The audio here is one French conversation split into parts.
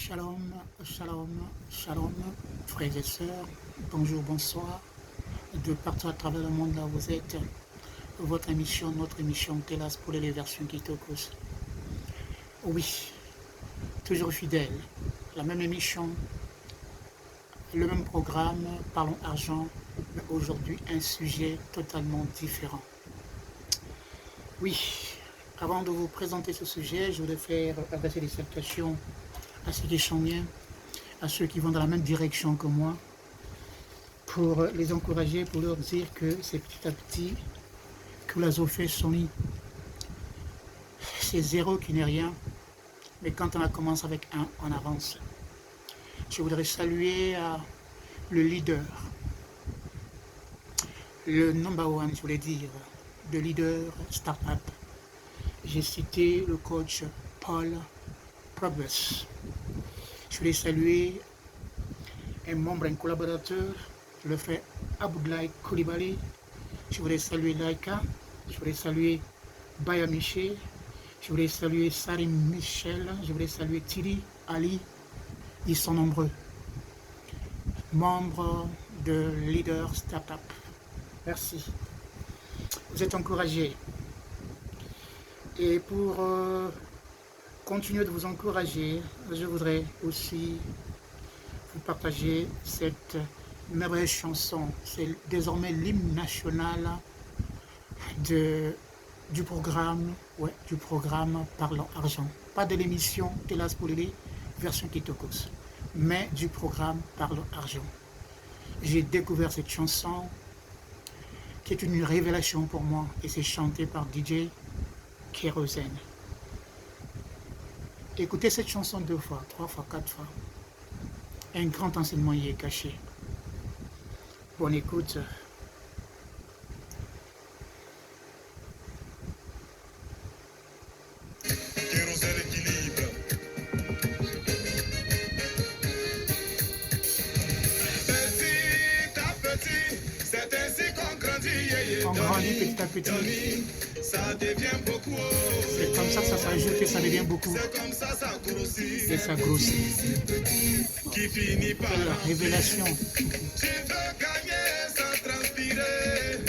Shalom, shalom, shalom, frères et sœurs, bonjour, bonsoir, de partout à travers le monde là où vous êtes, votre émission, notre émission, Télas pour les versions Kitokos. Oui, toujours fidèle, la même émission, le même programme, parlons argent, mais aujourd'hui un sujet totalement différent. Oui, avant de vous présenter ce sujet, je voulais faire adresser des salutations à ceux qui sont bien, à ceux qui vont dans la même direction que moi, pour les encourager, pour leur dire que c'est petit à petit que la fait son lit. C'est zéro qui n'est rien, mais quand on commence avec un, on avance. Je voudrais saluer le leader, le number one, je voulais dire, de leader startup. J'ai cité le coach Paul Progress. Je voulais saluer un membre, un collaborateur, le frère Aboudlaï Koulibaly. Je voulais saluer Laika. Je voulais saluer Baya Miché. Je voulais saluer Sarim Michel. Je voulais saluer Thierry, Ali. Ils sont nombreux. Membres de Leader Startup. Merci. Vous êtes encouragés. Et pour continuer de vous encourager, je voudrais aussi vous partager cette merveilleuse chanson. C'est désormais l'hymne national du programme Parlons Argent. Pas de l'émission Télas pour les version Kitokos, mais du programme Parlons Argent. J'ai découvert cette chanson qui est une révélation pour moi et c'est chanté par DJ Kérosène. Écoutez cette chanson 2 fois, 3 fois, 4 fois. Un grand enseignement y est caché. Bonne écoute. Kérosène équilibre. Petit à petit, c'est ainsi qu'on grandit. On grandit petit à petit. Ça devient beaucoup. C'est comme ça que ça s'ajoute et ça devient beaucoup. C'est comme ça grossit. Et ça grossit. Qui finit par la révélation. Tu veux gagner sans transpirer.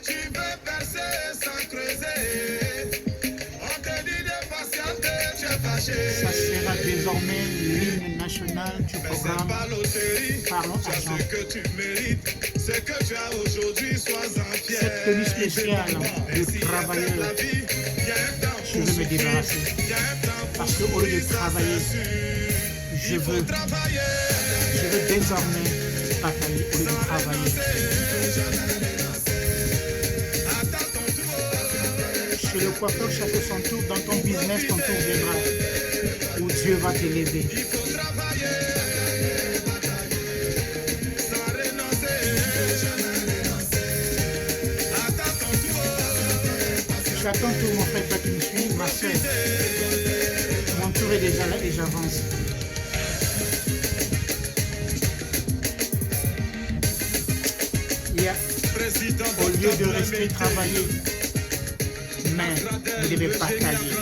Tu veux percer sans creuser. On te dit de patienter, tu es fâché. Ça sera désormais l'hymne national du programme Parlons Argent. Ce que tu mérites, ce que tu as aujourd'hui, sois-en fier. Cette tenue spéciale de travailleur, je veux me débarrasser. Parce qu'au lieu de travailler, je veux désormais batailler au lieu de travailler. Chez le coiffeur, chacun son tour. Dans ton business, ton tour viendra. Où Dieu va t'élever. J'attends tout mon frère, toi qui me suis, ma soeur. Mon tour est déjà là et j'avance. Au lieu de rester travailler, mais vous ne devez pas tailler.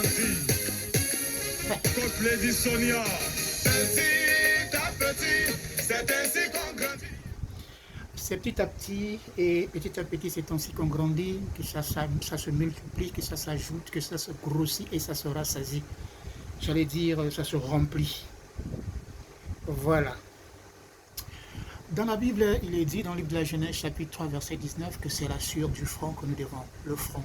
C'est petit à petit, et petit à petit, c'est ainsi qu'on grandit, que ça se multiplie, que ça s'ajoute, que ça se grossit et ça se rassasie. J'allais dire, ça se remplit. Voilà. Dans la Bible, il est dit, dans le livre de la Genèse, chapitre 3, verset 19, que c'est la sueur du front que nous devons, le front.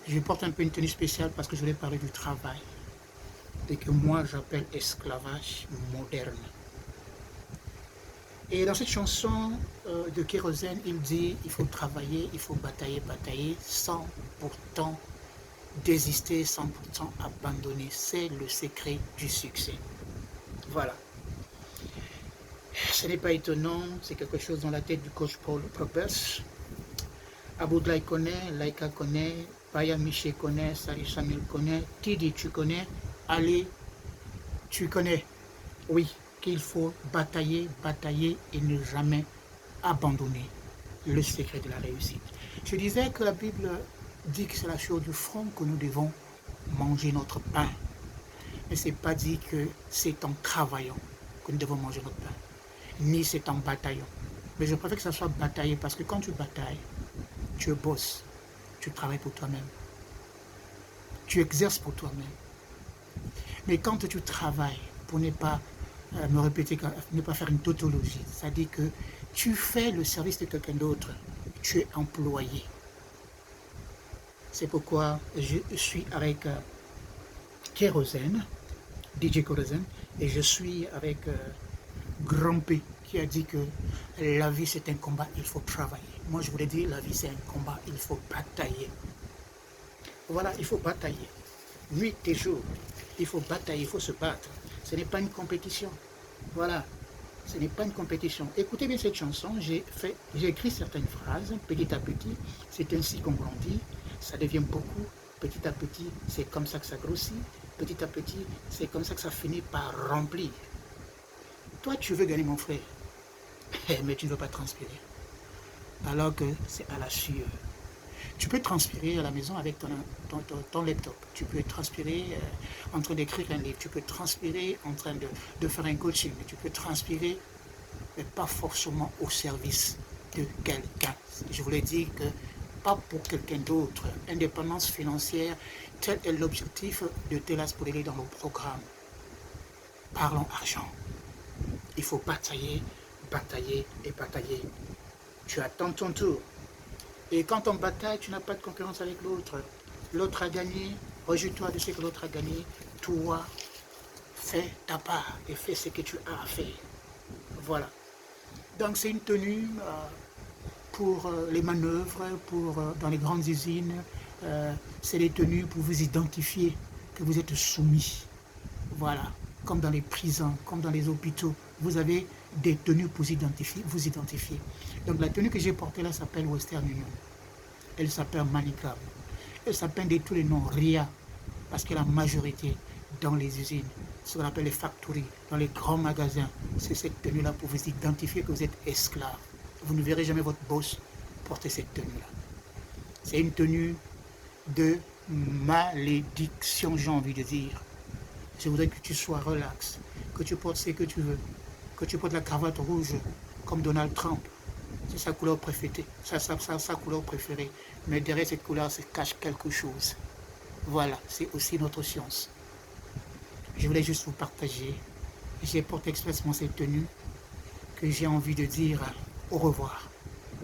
Je porte un peu une tenue spéciale parce que je voulais parler du travail, et que moi j'appelle esclavage moderne. Et dans cette chanson de Kérosène, il dit, il faut travailler, il faut batailler, sans pourtant désister, sans pourtant abandonner. C'est le secret du succès. Voilà. Ce n'est pas étonnant, c'est quelque chose dans la tête du coach Paul Progress. Aboudlaï connaît, Laika connaît, Baya Miché connaît, Sari Samuel connaît, Tidi tu connais, Ali tu connais. Oui, qu'il faut batailler et ne jamais abandonner le secret de la réussite. Je disais que la Bible dit que c'est la sueur du front que nous devons manger notre pain. Mais ce n'est pas dit que c'est en travaillant que nous devons manger notre pain, ni c'est en bataillant. Mais je préfère que ça soit bataillé parce que quand tu batailles, tu bosses, tu travailles pour toi-même, tu exerces pour toi-même. Mais quand tu travailles, pour ne pas me répéter, ne pas faire une tautologie, c'est-à-dire que tu fais le service de quelqu'un d'autre, tu es employé. C'est pourquoi je suis avec Kérosène, DJ Kérosène, et je suis avec Grand P qui a dit que la vie c'est un combat, il faut travailler. Moi je voulais dire la vie c'est un combat, il faut batailler. Voilà, il faut batailler. Nuit et jour, il faut batailler, il faut se battre. Ce n'est pas une compétition. Voilà, ce n'est pas une compétition. Écoutez bien cette chanson, j'ai écrit certaines phrases, petit à petit, c'est ainsi qu'on grandit, ça devient beaucoup, petit à petit, c'est comme ça que ça grossit, petit à petit, c'est comme ça que ça finit par remplir. Toi, tu veux gagner mon frère, mais tu ne veux pas transpirer, alors que c'est à la sueur. Tu peux transpirer à la maison avec ton laptop. Tu peux transpirer en train d'écrire un livre. Tu peux transpirer en train de faire un coaching. Tu peux transpirer, mais pas forcément au service de quelqu'un. Je voulais dire que pas pour quelqu'un d'autre. Indépendance financière, tel est l'objectif de Telas pour aller dans le programme. Parlons argent. Il faut batailler, batailler et batailler. Tu attends ton tour. Et quand on bataille, tu n'as pas de concurrence avec l'autre. L'autre a gagné, réjouis-toi de ce que l'autre a gagné. Toi, fais ta part et fais ce que tu as à faire. Voilà. Donc c'est une tenue pour les manœuvres, dans les grandes usines. C'est des tenues pour vous identifier que vous êtes soumis. Voilà. Comme dans les prisons, comme dans les hôpitaux. Vous avez des tenues pour vous identifier. Donc la tenue que j'ai portée là s'appelle Western Union. Elle s'appelle Manicam. Elle s'appelle de tous les noms RIA. Parce que la majorité dans les usines, ce qu'on appelle les factories, dans les grands magasins, c'est cette tenue-là pour vous identifier que vous êtes esclave. Vous ne verrez jamais votre boss porter cette tenue-là. C'est une tenue de malédiction, j'ai envie de dire. Je voudrais que tu sois relax, que tu portes ce que tu veux, que tu portes la cravate rouge comme Donald Trump. C'est sa couleur préférée, sa couleur préférée. Mais derrière cette couleur se cache quelque chose. Voilà, c'est aussi notre science. Je voulais juste vous partager. J'ai porté expressement cette tenue que j'ai envie de dire au revoir.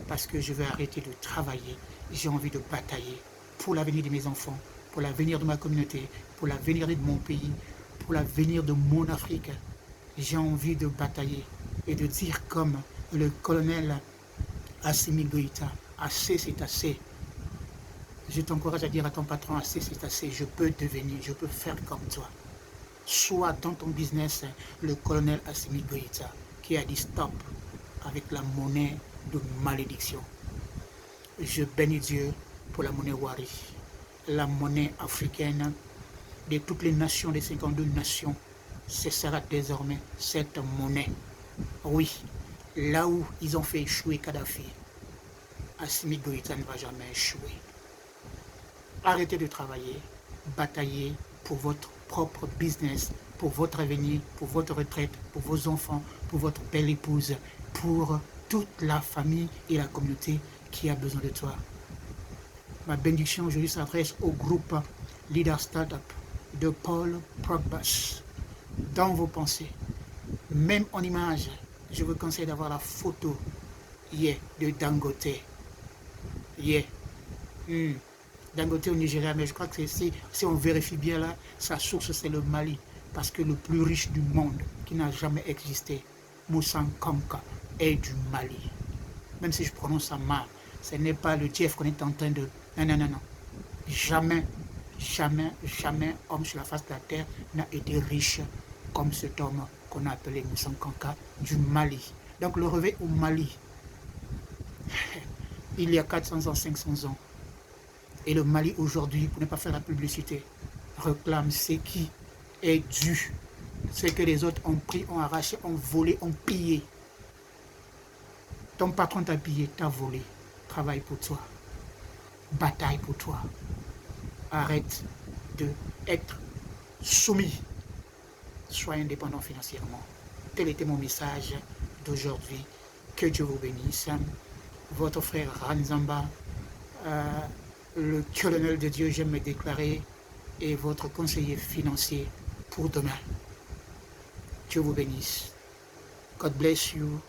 Parce que je vais arrêter de travailler. J'ai envie de batailler pour l'avenir de mes enfants, pour l'avenir de ma communauté, pour l'avenir de mon pays, pour l'avenir de mon Afrique. J'ai envie de batailler et de dire comme le colonel Assimi Goïta, assez c'est assez. Je t'encourage à dire à ton patron, assez c'est assez, je peux devenir, je peux faire comme toi. Sois dans ton business le colonel Assimi Goïta qui a dit stop avec la monnaie de malédiction. Je bénis Dieu pour la monnaie Wari, la monnaie africaine de toutes les nations, des 52 nations. Ce sera désormais cette monnaie. Oui, là où ils ont fait échouer Kadhafi, Assimi Goïta ne va jamais échouer. Arrêtez de travailler, bataillez pour votre propre business, pour votre avenir, pour votre retraite, pour vos enfants, pour votre belle épouse, pour toute la famille et la communauté qui a besoin de toi. Ma bénédiction aujourd'hui s'adresse au groupe Leader Startup de Paul Progbas. Dans vos pensées, même en image, je vous conseille d'avoir la photo de Dangote. Dangote au Nigeria, mais je crois que si on vérifie bien là, sa source c'est le Mali. Parce que le plus riche du monde qui n'a jamais existé, Moussa Kanka, est du Mali. Même si je prononce ça mal, ce n'est pas le Jeff qu'on est en train de... Non. Jamais, homme sur la face de la terre n'a été riche comme cet homme qu'on a appelé Moussa Kanka du Mali. Donc le réveil au Mali, il y a 400 ans, 500 ans. Et le Mali aujourd'hui, pour ne pas faire la publicité, réclame ce qui est dû. Ce que les autres ont pris, ont arraché, ont volé, ont pillé. Ton patron t'a pillé, t'a volé. Travaille pour toi. Bataille pour toi. Arrête d'être soumis soyez indépendant financièrement. Tel était mon message d'aujourd'hui. Que Dieu vous bénisse. Votre frère Ranzamba, le colonel de Dieu, j'aime me déclarer, est votre conseiller financier pour demain. Dieu vous bénisse. God bless you.